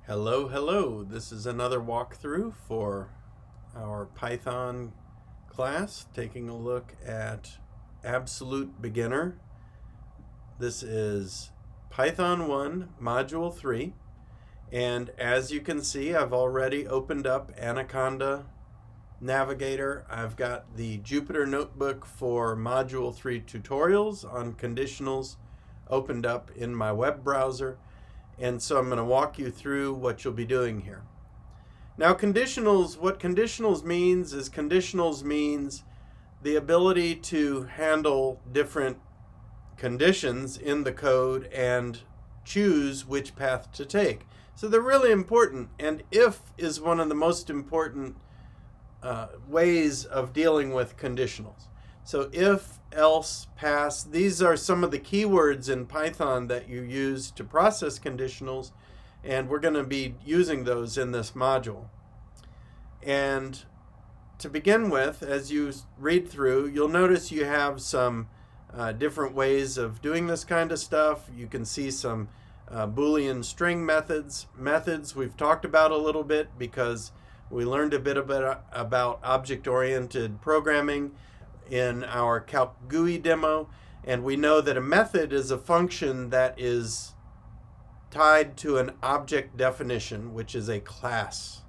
Hello. This is another walkthrough for our Python class, taking a look at Absolute Beginner. This is Python 1, Module 3, and as you can see, I've already opened up Anaconda Navigator. I've got the Jupyter Notebook for Module 3 tutorials on conditionals opened up in my web browser. And so I'm going to walk you through what you'll be doing here. Now conditionals, what conditionals means is the ability to handle different conditions in the code and choose which path to take. So they're really important, and if is one of the most important ways of dealing with conditionals. So if, else, pass, these are some of the keywords in Python that you use to process conditionals, and we're going to be using those in this module. And to begin with, as you read through, you'll notice you have some different ways of doing this kind of stuff. You can see some Boolean string methods we've talked about a little bit because we learned a bit about object-oriented programming in our Calc GUI demo, and we know that a method is a function that is tied to an object definition, which is a class.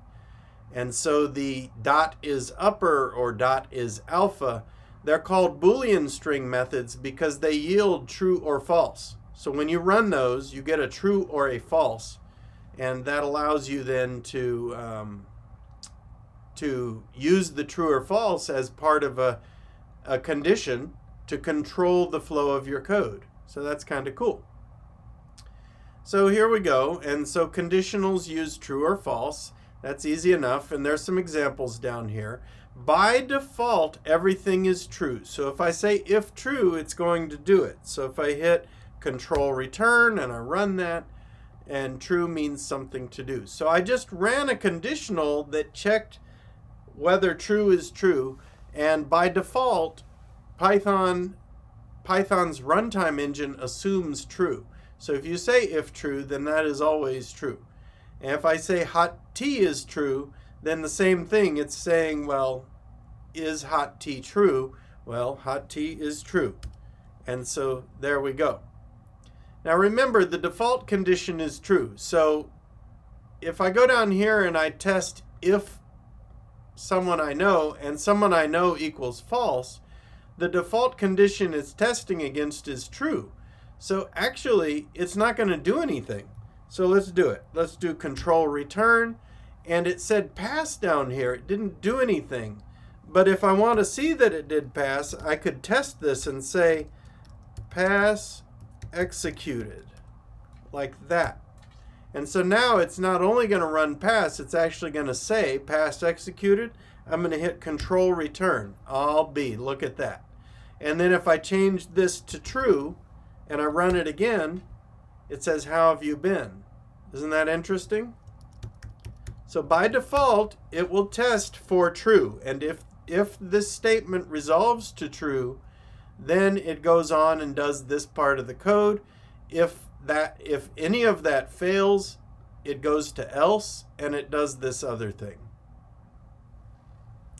And so the dot is upper or dot is alpha, they're called Boolean string methods because they yield true or false. So when you run those, you get a true or a false, and that allows you then to use the true or false as part of a condition to control the flow of your code. So that's kind of cool. So here we go. And so conditionals use true or false. That's easy enough. And there's some examples down here. By default, everything is true. So if I say if true, it's going to do it. So if I hit control return and I run that, and true means something to do. So I just ran a conditional that checked whether true is true. And by default, Python's runtime engine assumes true. So if you say if true, then that is always true. And if I say hot tea is true, then the same thing. It's saying, well, is hot tea true? Well, hot tea is true. And so there we go. Now remember, the default condition is true. So if I go down here and I test if someone I know and someone I know equals false, the default condition it's testing against is true. So actually it's not going to do anything. So let's do it. Let's do control return, and it said pass down here. It didn't do anything. But if I want to see that it did pass, I could test this and say pass executed, like that. And so now it's not only going to run pass, it's actually going to say pass executed. I'm going to hit control return. I'll be, look at that. And then if I change this to true and I run it again, it says how have you been? Isn't that interesting? So by default, it will test for true. And if this statement resolves to true, then it goes on and does this part of the code. If any of that fails, it goes to else and it does this other thing.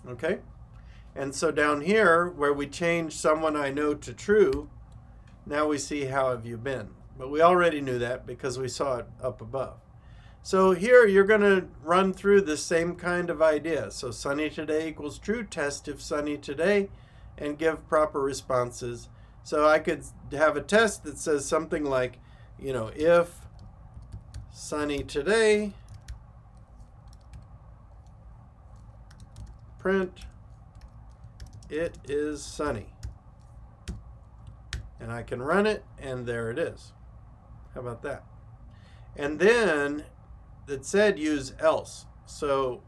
Okay? And so down here where we change someone I know to true, now we see how have you been. But we already knew that because we saw it up above. So here you're going to run through the same kind of idea. So sunny today equals true, test if sunny today, and give proper responses. So I could have a test that says something like, if sunny today, print it is sunny. And I can run it, and there it is. How about that? And then it said use else. So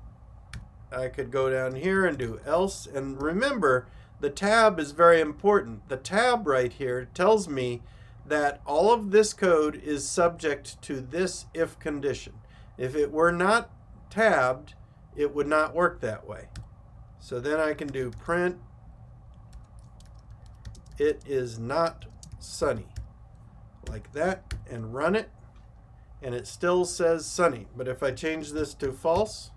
I could go down here and do else. And remember, the tab is very important. The tab right here tells me that all of this code is subject to this if condition. If it were not tabbed, it would not work that way. So then I can do print it is not sunny, like that, and run it. and it still says sunny. But if I change this to false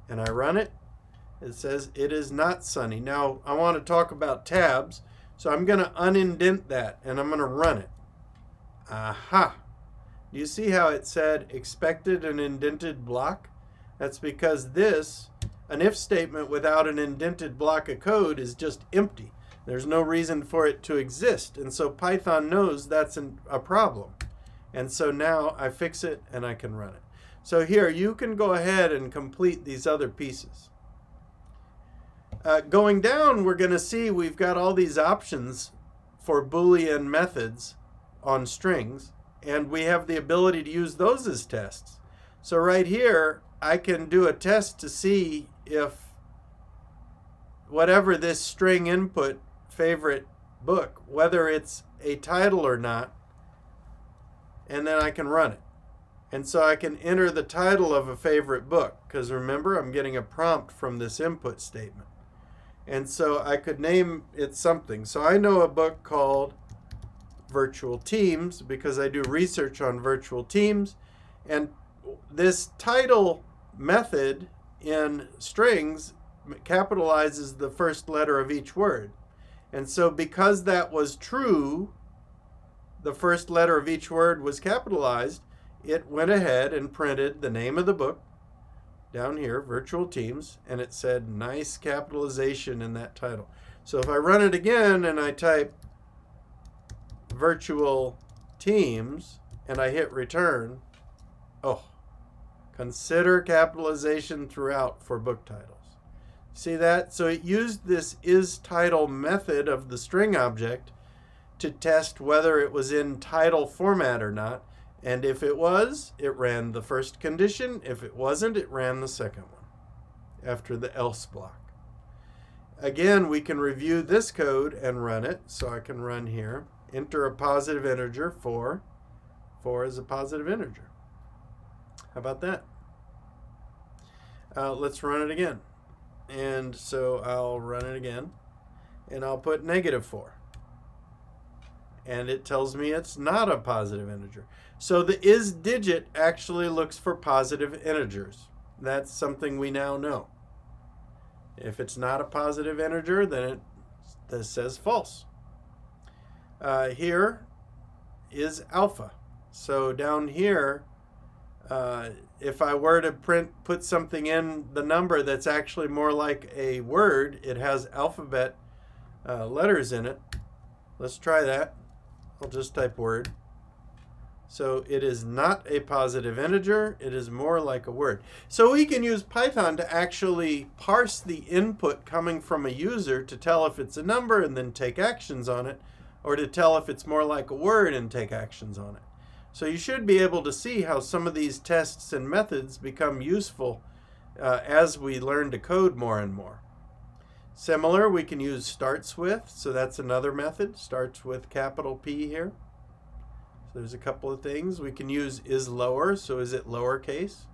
and I run it, it says it is not sunny. Now I want to talk about tabs, so I'm going to unindent that and I'm going to run it. Aha! Do you see how it said expected an indented block? That's because this, an if statement without an indented block of code, is just empty. There's no reason for it to exist. And so Python knows that's a problem. And so now I fix it and I can run it. So here, you can go ahead and complete these other pieces. Going down, we're going to see we've got all these options for Boolean methods on strings, and we have the ability to use those as tests. So right here, I can do a test to see if whatever this string input favorite book, whether it's a title or not, and then I can run it. And so I can enter the title of a favorite book, because remember, I'm getting a prompt from this input statement. And so I could name it something. So I know a book called Virtual Teams because I do research on virtual teams, and this title method in strings capitalizes the first letter of each word. And so because that was true, the first letter of each word was capitalized, it went ahead and printed the name of the book down here, Virtual Teams, and it said nice capitalization in that title. So if I run it again and I type Virtual Teams and I hit return, oh, consider capitalization throughout for book titles. See that? So it used this isTitle method of the string object to test whether it was in title format or not. And if it was, it ran the first condition. If it wasn't, it ran the second one after the else block. Again, we can review this code and run it. So I can run here. Enter a positive integer, 4. 4 is a positive integer. How about that? Let's run it again. And so I'll run it again. And I'll put -4. And it tells me it's not a positive integer. So the isDigit actually looks for positive integers. That's something we now know. If it's not a positive integer, then it says false. Here is alpha. So down here, if I were to put something in the number that's actually more like a word, it has alphabet letters in it. Let's try that. I'll just type word. So it is not a positive integer. It is more like a word. So we can use Python to actually parse the input coming from a user to tell if it's a number and then take actions on it, or to tell if it's more like a word and take actions on it. So you should be able to see how some of these tests and methods become useful as we learn to code more and more. Similar, we can use starts with, so that's another method, starts with capital P here. So there's a couple of things. We can use isLower, so is it lowercase?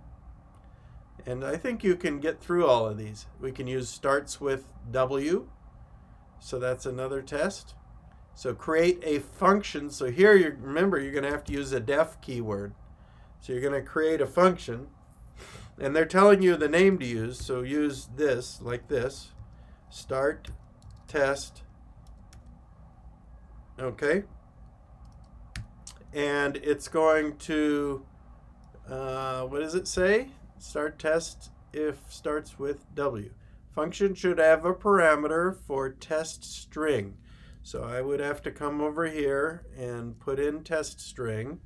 And I think you can get through all of these. We can use starts with W, so that's another test. So create a function. So here, remember, you're going to have to use a def keyword. So you're going to create a function, and they're telling you the name to use, so use this, like this. Start test, okay, and it's going to what does it say? Start test if starts with W. Function should have a parameter for test string, so I would have to come over here and put in test string,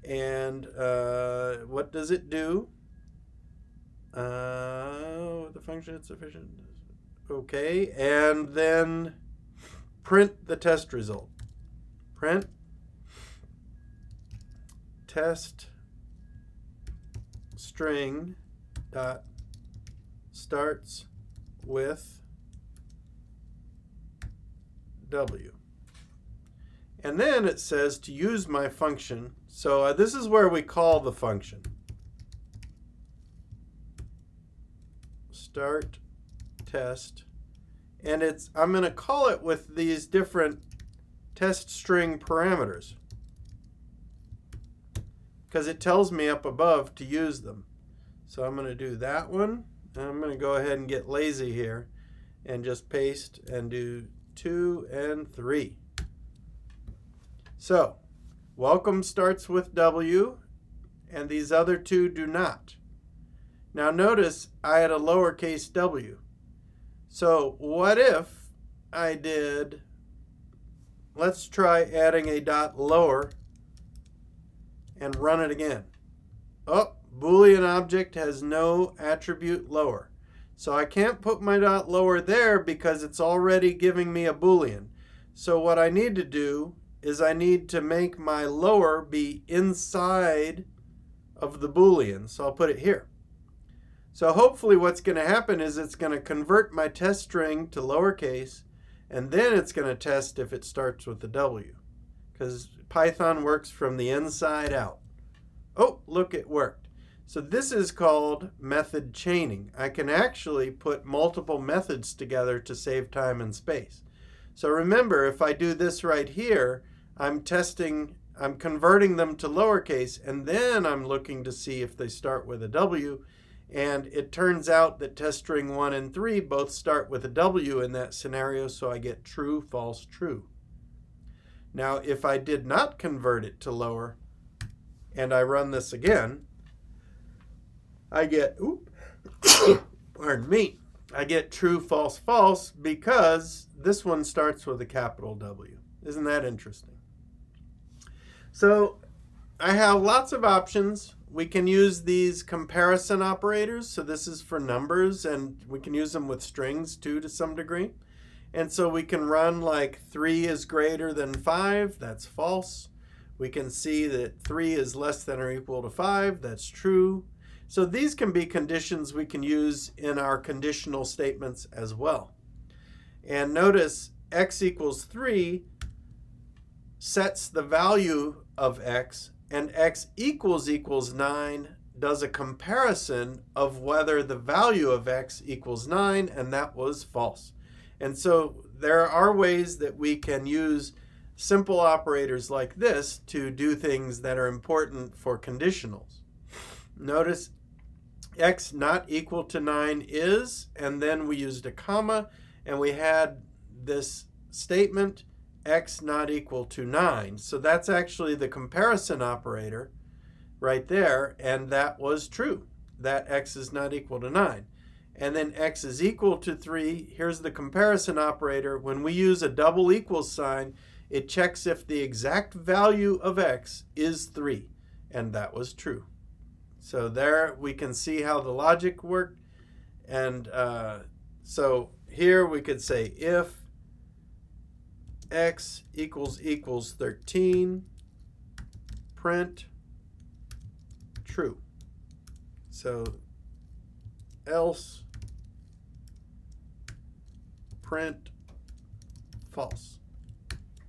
and what does it do? The function is sufficient. Okay, and then print the test result. Print test string dot starts with W. And then it says to use my function. So this is where we call the function. Start test, and I'm going to call it with these different test string parameters. because it tells me up above to use them. So I'm going to do that one. And I'm going to go ahead and get lazy here and just paste and do 2 and 3. So welcome starts with W, and these other two do not. Now notice I had a lowercase w. So what if I did, let's try adding a dot lower and run it again. Oh, Boolean object has no attribute lower. So I can't put my dot lower there because it's already giving me a Boolean. So what I need to do is I need to make my lower be inside of the Boolean. So I'll put it here. So hopefully what's going to happen is it's going to convert my test string to lowercase, and then it's going to test if it starts with a W, because Python works from the inside out. Oh, look, it worked. So this is called method chaining. I can actually put multiple methods together to save time and space. So remember, if I do this right here, I'm converting them to lowercase, and then I'm looking to see if they start with a W. And it turns out that test string 1 and 3 both start with a W in that scenario, so I get true, false, true. Now, if I did not convert it to lower, and I run this again, I get, pardon me, I get true, false, false, because this one starts with a capital W. Isn't that interesting? So I have lots of options. We can use these comparison operators. So this is for numbers, and we can use them with strings too to some degree. And so we can run like 3 is greater than 5. That's false. We can see that 3 is less than or equal to 5. That's true. So these can be conditions we can use in our conditional statements as well. And notice x equals 3 sets the value of x, and x equals 9 does a comparison of whether the value of x equals 9, and that was false. And so there are ways that we can use simple operators like this to do things that are important for conditionals. Notice x not equal to 9 is, and then we used a comma, and we had this statement, x not equal to 9. So that's actually the comparison operator right there, and that was true, that x is not equal to 9. And then x is equal to 3. Here's the comparison operator. When we use a double equals sign, it checks if the exact value of x is 3, and that was true. So there we can see how the logic worked. And so here we could say if x equals 13, print true. So else print false.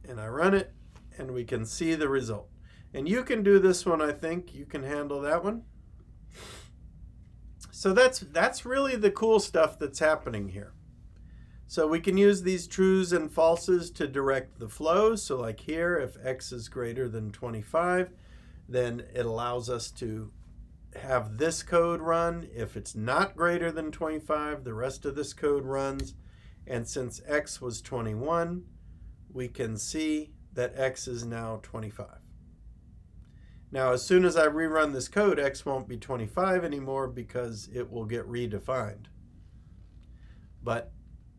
And I run it, and we can see the result. And you can do this one, I think. You can handle that one. So that's really the cool stuff that's happening here. So we can use these trues and falses to direct the flow. So like here, if x is greater than 25, then it allows us to have this code run. If it's not greater than 25, the rest of this code runs. And since x was 21, we can see that x is now 25. Now, as soon as I rerun this code, x won't be 25 anymore because it will get redefined. But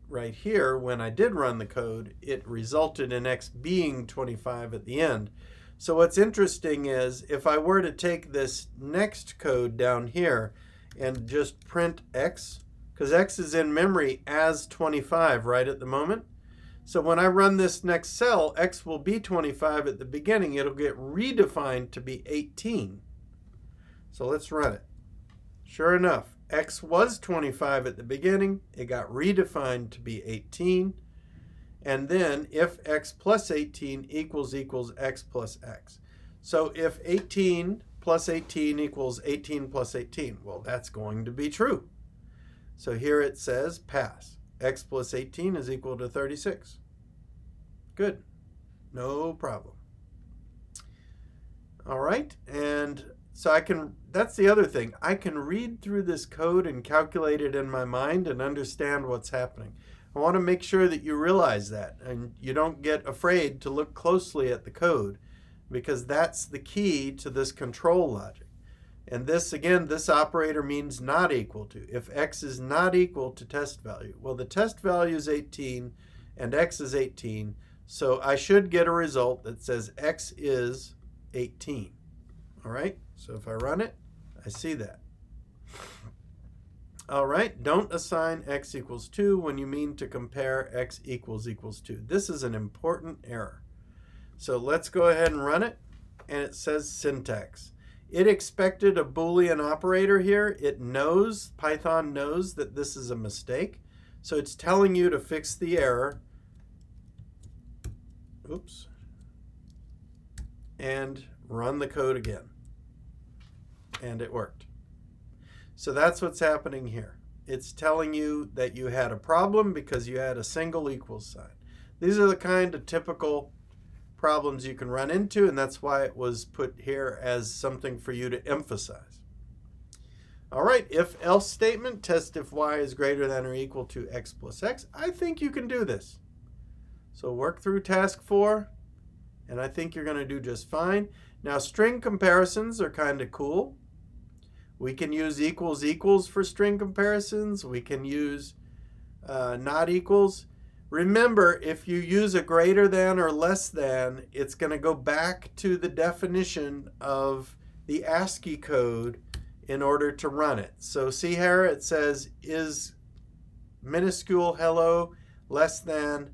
right here, when I did run the code, it resulted in x being 25 at the end. So what's interesting is if I were to take this next code down here and just print x, because x is in memory as 25 right at the moment. So when I run this next cell, x will be 25 at the beginning. It'll get redefined to be 18. So let's run it. Sure enough, x was 25 at the beginning. It got redefined to be 18. And then if x plus 18 equals x plus x. So if 18 plus 18 equals 18 plus 18, well, that's going to be true. So here it says pass. X plus 18 is equal to 36. Good. No problem. All right, and So that's the other thing. I can read through this code and calculate it in my mind and understand what's happening. I want to make sure that you realize that and you don't get afraid to look closely at the code, because that's the key to this control logic. And this, again, this operator means not equal to. If x is not equal to test value, well, the test value is 18 and x is 18, so I should get a result that says x is 18. All right, so if I run it, I see that. All right, don't assign x equals 2 when you mean to compare x equals 2. This is an important error. So let's go ahead and run it, and it says syntax. It expected a Boolean operator here. It knows, Python knows that this is a mistake, so it's telling you to fix the error. Oops. And run the code again. And it worked. So that's what's happening here. It's telling you that you had a problem because you had a single equals sign. These are the kind of typical problems you can run into, and that's why it was put here as something for you to emphasize. All right, if-else statement, test if y is greater than or equal to x plus x. I think you can do this. So work through task 4, and I think you're going to do just fine. Now, string comparisons are kind of cool. We can use equals equals for string comparisons. We can use not equals. Remember, if you use a greater than or less than, it's going to go back to the definition of the ASCII code in order to run it. So see here, it says is minuscule hello less than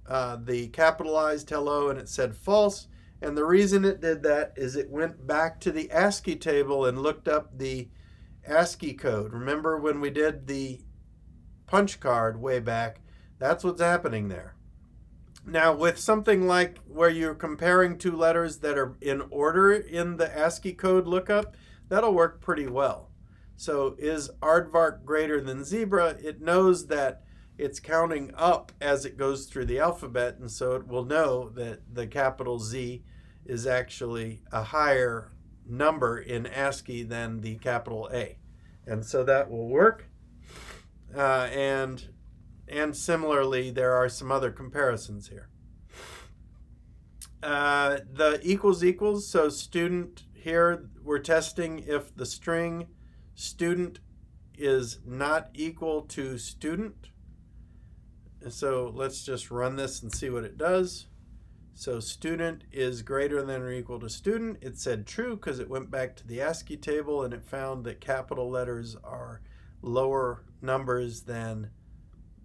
the capitalized hello, and it said false. And the reason it did that is it went back to the ASCII table and looked up the ASCII code. Remember when we did the punch card way back? That's what's happening there. Now, with something like where you're comparing two letters that are in order in the ASCII code lookup, that'll work pretty well. So is aardvark greater than zebra? It knows that it's counting up as it goes through the alphabet, and so it will know that the capital Z is actually a higher number in ASCII than the capital A. And so that will work. And similarly, there are some other comparisons here. The equals equals, so student here, we're testing if the string student is not equal to student. So let's just run this and see what it does. So student is greater than or equal to student. It said true because it went back to the ASCII table and it found that capital letters are lower numbers than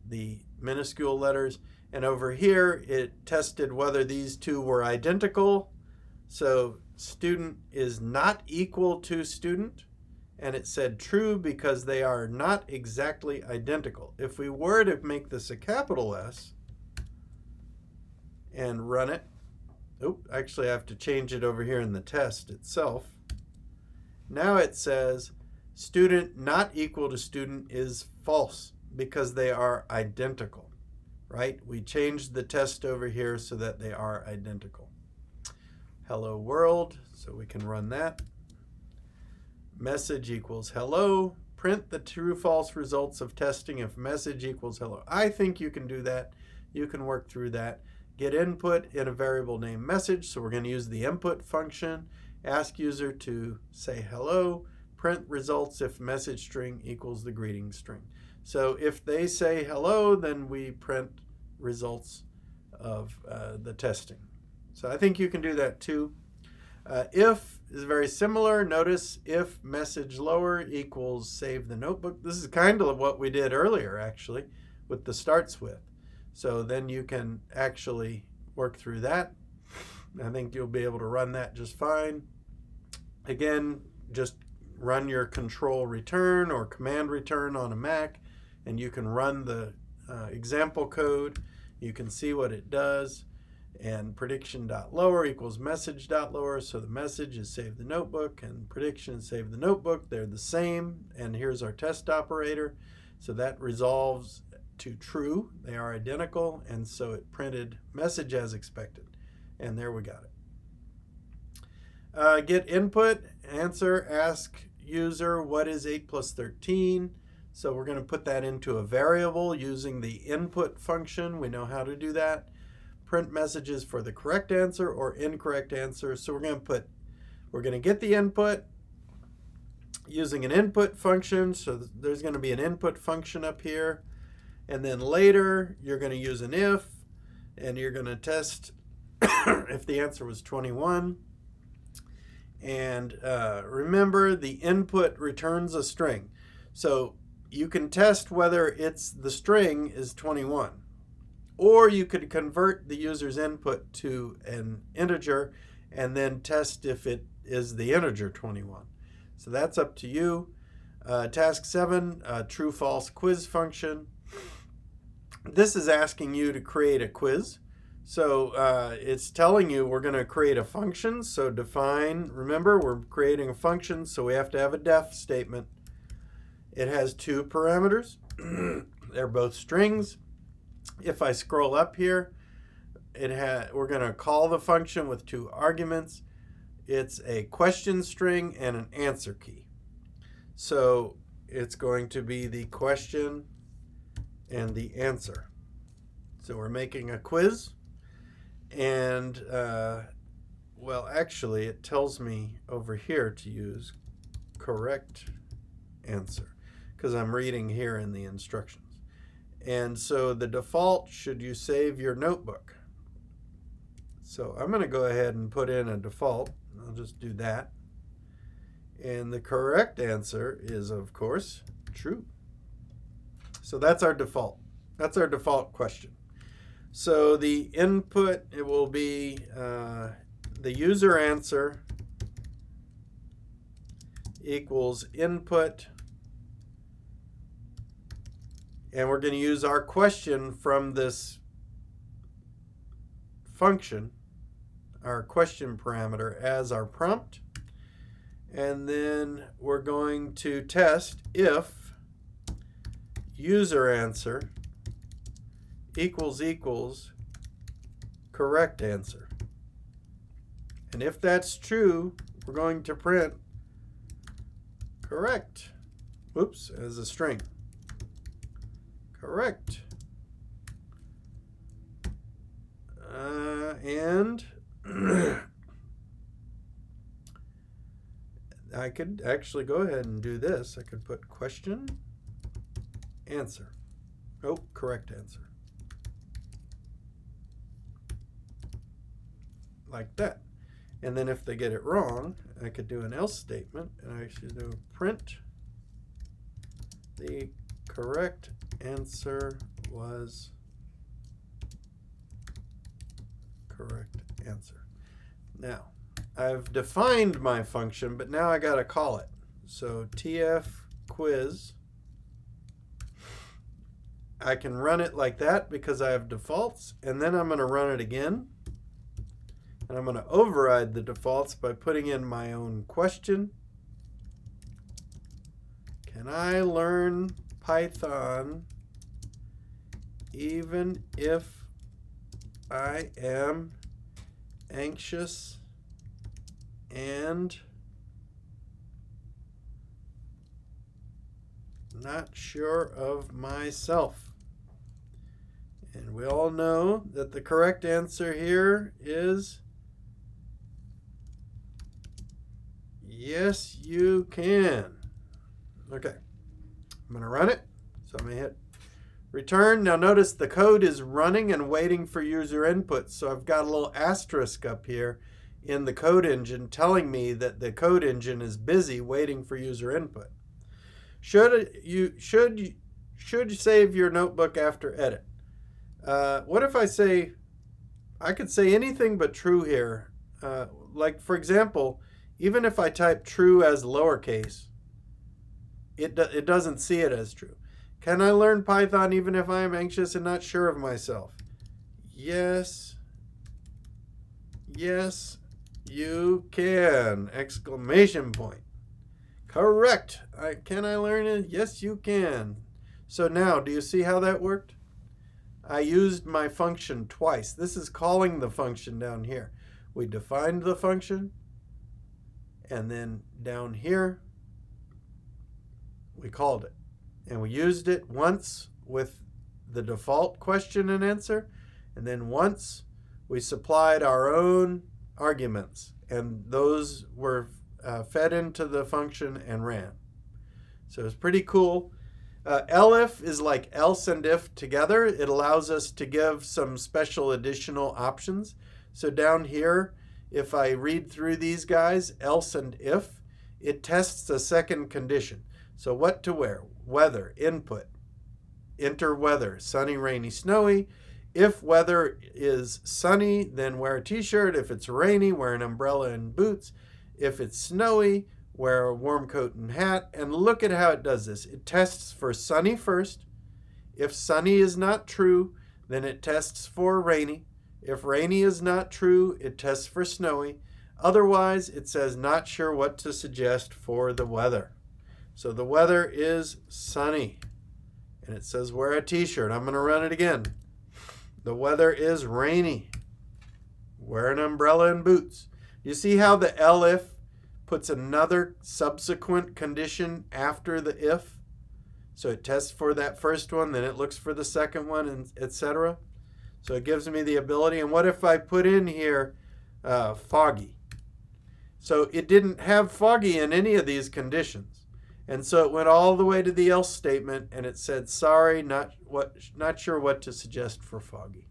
the minuscule letters. And over here, it tested whether these two were identical. So student is not equal to student. And it said true because they are not exactly identical. If we were to make this a capital S and run it, actually I have to change it over here in the test itself. Now it says student not equal to student is false because they are identical, right? We changed the test over here so that they are identical. Hello world, so we can run that. Message equals hello. Print the true-false results of testing if message equals hello. I think you can do that. You can work through that. Get input in a variable named message. So we're going to use the input function. Ask user to say hello. Print results if message string equals the greeting string. So if they say hello, then we print results of the testing. So I think you can do that too. If is very similar. Notice if message lower equals save the notebook. This is kind of what we did earlier, actually, with the starts with. So then you can actually work through that. I think you'll be able to run that just fine. Again, just run your control return or command return on a Mac, and you can run the example code. You can see what it does. And prediction.lower equals message.lower, so the message is save the notebook and prediction is save the notebook. They're the same, and here's our test operator. So that resolves to true. They are identical, and so it printed message as expected. And there we got it. Get input, answer, ask user what is 8 plus 13. So we're going to put that into a variable using the input function. We know how to do that. Print messages for the correct answer or incorrect answer. So we're going to get the input using an input function. So there's going to be an input function up here. And then later you're going to use an if, and you're going to test if the answer was 21. And remember, the input returns a string. So you can test whether the string is 21. Or you could convert the user's input to an integer and then test if it is the integer 21. So that's up to you. Task 7, true-false quiz function. This is asking you to create a quiz. So it's telling you we're going to create a function. So define, remember, we're creating a function, so we have to have a def statement. It has 2 parameters. They're both strings. If I scroll up here, we're going to call the function with 2 arguments. It's a question string and an answer key. So it's going to be the question and the answer. So we're making a quiz. And, well, actually, it tells me over here to use correct answer because I'm reading here in the instructions. And so the default, should you save your notebook? So I'm going to go ahead and put in a default. I'll just do that. And the correct answer is, of course, true. So that's our default. That's our default question. So the input, it will be the user answer equals input. And we're going to use our question from this function, our question parameter, as our prompt. And then we're going to test if user answer equals correct answer. And if that's true, we're going to print correct. Whoops, as a string. Correct. And I could actually go ahead and do this. I could put question, answer. Oh, correct answer. Like that. And then if they get it wrong, I could do an else statement, and I should do print the correct answer was correct answer. Now, I've defined my function, but now I got to call it. So tf quiz, I can run it like that because I have defaults, and then I'm going to run it again. And I'm going to override the defaults by putting in my own question. Can I learn Python even if I am anxious and not sure of myself? And we all know that the correct answer here is yes, you can. Okay, I'm going to run it. So I'm going to hit return. Now notice the code is running and waiting for user input. So I've got a little asterisk up here in the code engine telling me that the code engine is busy waiting for user input. Should you save your notebook after edit? What if I could say anything but true here. Like for example, even if I type true as lowercase, it doesn't see it as true. Can I learn Python even if I am anxious and not sure of myself? Yes. Yes, you can! Exclamation point. Correct. Can I learn it? Yes, you can. So now, do you see how that worked? I used my function twice. This is calling the function down here. We defined the function. And then down here, we called it. And we used it once with the default question and answer, and then once we supplied our own arguments, and those were fed into the function and ran. So it's pretty cool. Elif is like else and if together. It allows us to give some special additional options. So down here, if I read through these guys, else and if, it tests a second condition. So what to wear, weather, input, enter weather, sunny, rainy, snowy. If weather is sunny, then wear a t-shirt. If it's rainy, wear an umbrella and boots. If it's snowy, wear a warm coat and hat. And look at how it does this. It tests for sunny first. If sunny is not true, then it tests for rainy. If rainy is not true, it tests for snowy. Otherwise, it says not sure what to suggest for the weather. So the weather is sunny. And it says wear a t-shirt. I'm going to run it again. The weather is rainy. Wear an umbrella and boots. You see how the elif puts another subsequent condition after the if? So it tests for that first one, then it looks for the second one, and etc. So it gives me the ability. And what if I put in here foggy? So it didn't have foggy in any of these conditions. And so it went all the way to the else statement, and it said, sorry, not sure what to suggest for foggy.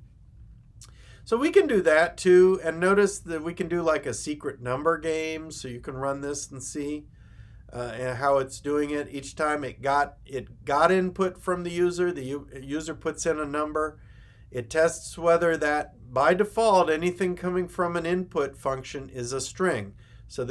So we can do that too, and notice that we can do like a secret number game, so you can run this and see how it's doing it. Each time it got input from the user puts in a number. It tests whether that, by default, anything coming from an input function is a string. So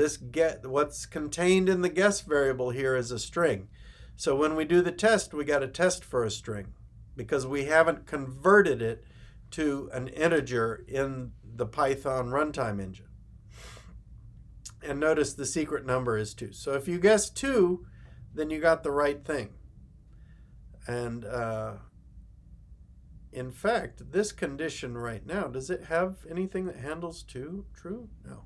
what's contained in the guess variable here is a string. So when we do the test, we got to test for a string because we haven't converted it to an integer in the Python runtime engine. And notice the secret number is 2. So if you guess 2, then you got the right thing. And in fact, this condition right now, does it have anything that handles 2 true? No.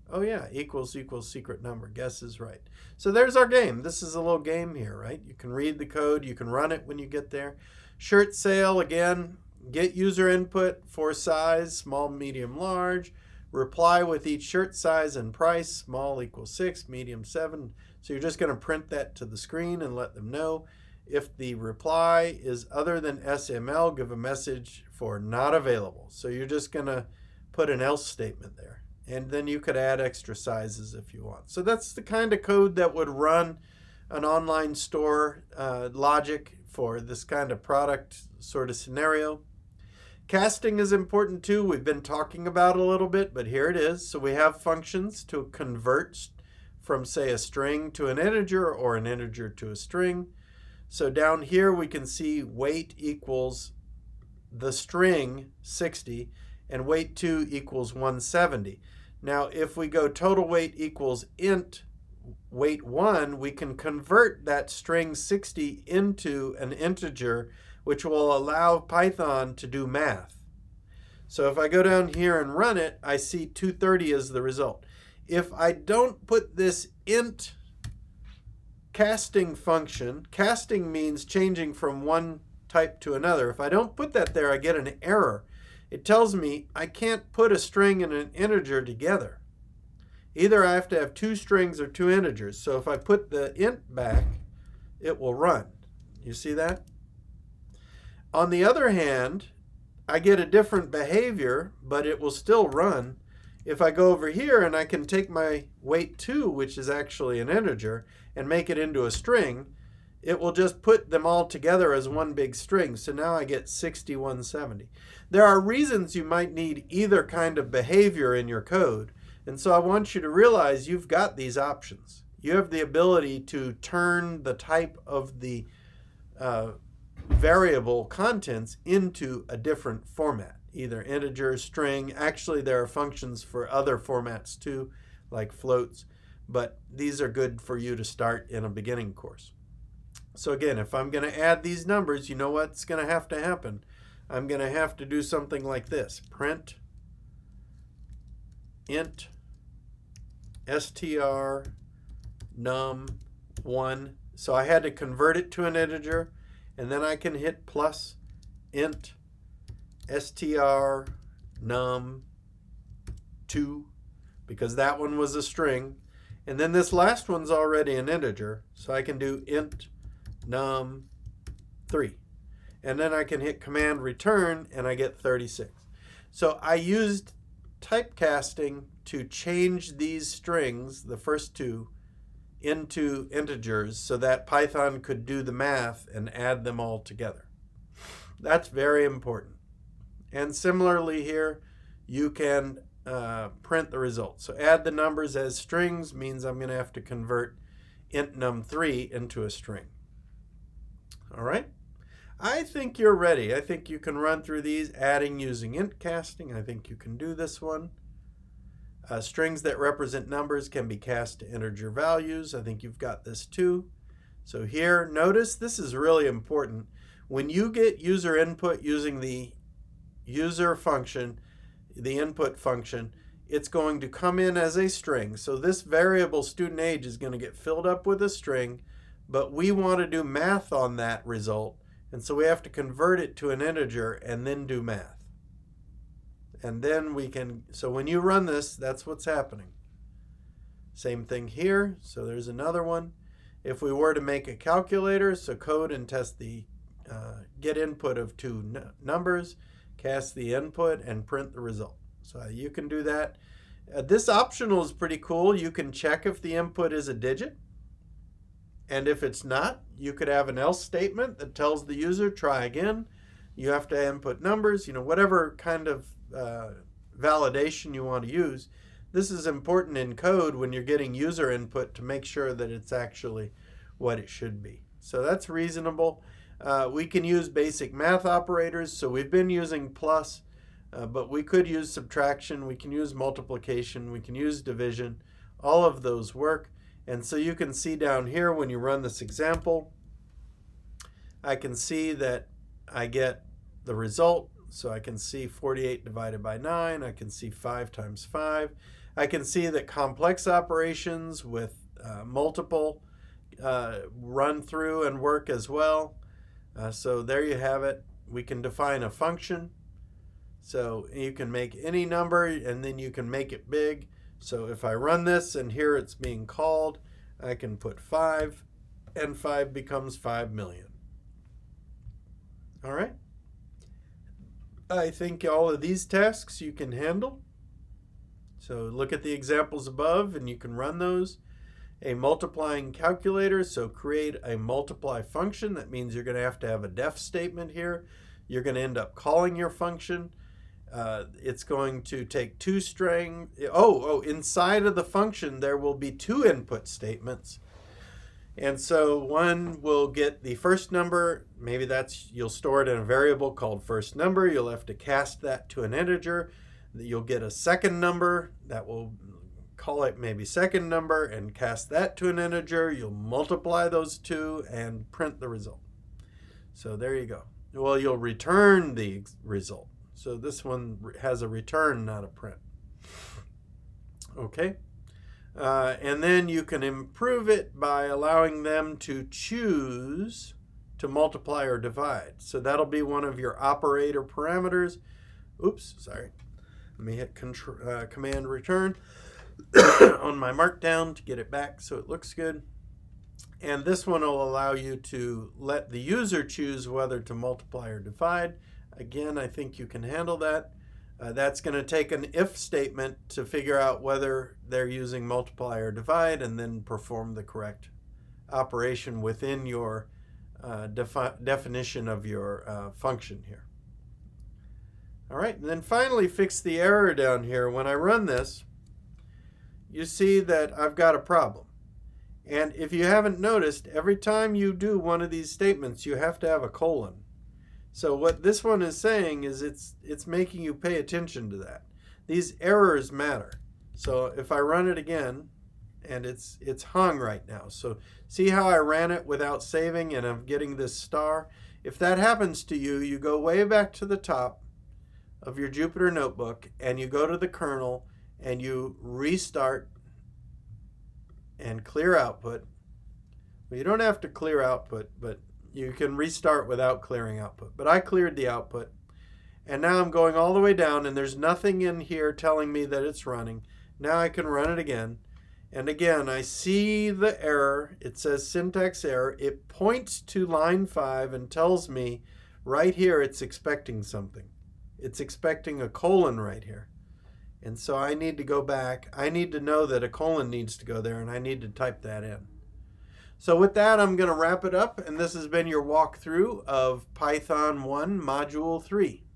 Oh yeah, equals secret number. Guess is right. So there's our game. This is a little game here, right? You can read the code. You can run it when you get there. Shirt sale, again, get user input for size, small, medium, large. Reply with each shirt size and price, small equals 6, medium 7. So you're just going to print that to the screen and let them know. If the reply is other than SML, give a message for not available. So you're just going to put an else statement there. And then you could add extra sizes if you want. So that's the kind of code that would run an online store logic for this kind of product sort of scenario. Casting is important too. We've been talking about it a little bit, but here it is. So we have functions to convert from, say, a string to an integer or an integer to a string. So down here we can see weight equals the string 60 and weight 2 equals 170. Now if we go total weight equals int weight 1, we can convert that string 60 into an integer, which will allow Python to do math. So if I go down here and run it, I see 230 as the result. If I don't put this int casting function, casting means changing from one type to another. If I don't put that there, I get an error. It tells me I can't put a string and an integer together. Either I have to have 2 strings or 2 integers. So if I put the int back, it will run. You see that? On the other hand, I get a different behavior, but it will still run. If I go over here and I can take my weight 2, which is actually an integer, and make it into a string, it will just put them all together as one big string. So now I get 6170. There are reasons you might need either kind of behavior in your code. And so I want you to realize you've got these options. You have the ability to turn the type of the variable contents into a different format, either integer, string. Actually, there are functions for other formats too, like floats. But these are good for you to start in a beginning course. So again, if I'm going to add these numbers, you know what's going to have to happen. I'm going to have to do something like this. Print int str num1. So I had to convert it to an integer, and then I can hit plus int str num2 because that one was a string. And then this last one's already an integer, so I can do int num3. And then I can hit command return, and I get 36. So I used typecasting to change these strings, the first two, into integers so that Python could do the math and add them all together. That's very important. And similarly here, you can print the results. So add the numbers as strings means I'm going to have to convert int num3 into a string. All right. I think you're ready. I think you can run through these, adding using int casting. I think you can do this one. Strings that represent numbers can be cast to integer values. I think you've got this too. So here, notice this is really important. When you get user input using the user function, the input function, it's going to come in as a string. So this variable student age is going to get filled up with a string, but we want to do math on that result. And so we have to convert it to an integer and then do math. And then we can, so when you run this, that's what's happening. Same thing here. So there's another one. If we were to make a calculator, so code and test the get input of two numbers, cast the input, and print the result. So you can do that. This optional is pretty cool. You can check if the input is a digit. And if it's not, you could have an else statement that tells the user, try again. You have to input numbers, whatever kind of validation you want to use. This is important in code when you're getting user input to make sure that it's actually what it should be. So that's reasonable. We can use basic math operators. So we've been using plus, but we could use subtraction. We can use multiplication. We can use division. All of those work. And so you can see down here when you run this example, I can see that I get the result. So I can see 48 divided by 9. I can see 5 times 5. I can see that complex operations with multiple run through and work as well. So there you have it. We can define a function. So you can make any number and then you can make it big. So if I run this and here it's being called, I can put 5 and 5 becomes 5 million. All right. I think all of these tasks you can handle. So look at the examples above and you can run those. A multiplying calculator, so create a multiply function. That means you're going to have a def statement here. You're going to end up calling your function. It's going to take two string. Inside of the function there will be two input statements. And so one will get the first number. Maybe you'll store it in a variable called first number. You'll have to cast that to an integer. You'll get a second number that will call it maybe second number and cast that to an integer. You'll multiply those two and print the result. So there you go. Well, you'll return the result. So this one has a return, not a print. Okay. And then you can improve it by allowing them to choose to multiply or divide. So that'll be one of your operator parameters. Oops, sorry. Let me hit command return on my markdown to get it back so it looks good. And this one will allow you to let the user choose whether to multiply or divide. Again, I think you can handle that. That's going to take an if statement to figure out whether they're using multiply or divide and then perform the correct operation within your definition of your function here. All right, and then finally fix the error down here. When I run this, you see that I've got a problem. And if you haven't noticed, every time you do one of these statements, you have to have a colon. So what this one is saying is it's making you pay attention to that. These errors matter. So if I run it again, and it's hung right now. So see how I ran it without saving and I'm getting this star? If that happens to you, you go way back to the top of your Jupyter notebook and you go to the kernel and you restart and clear output. Well, you don't have to clear output, but you can restart without clearing output. But I cleared the output. And now I'm going all the way down, and there's nothing in here telling me that it's running. Now I can run it again. And again, I see the error. It says syntax error. It points to line 5 and tells me right here it's expecting something. It's expecting a colon right here. And so I need to go back. I need to know that a colon needs to go there, and I need to type that in. So with that, I'm going to wrap it up, and this has been your walkthrough of Python 1 Module 3.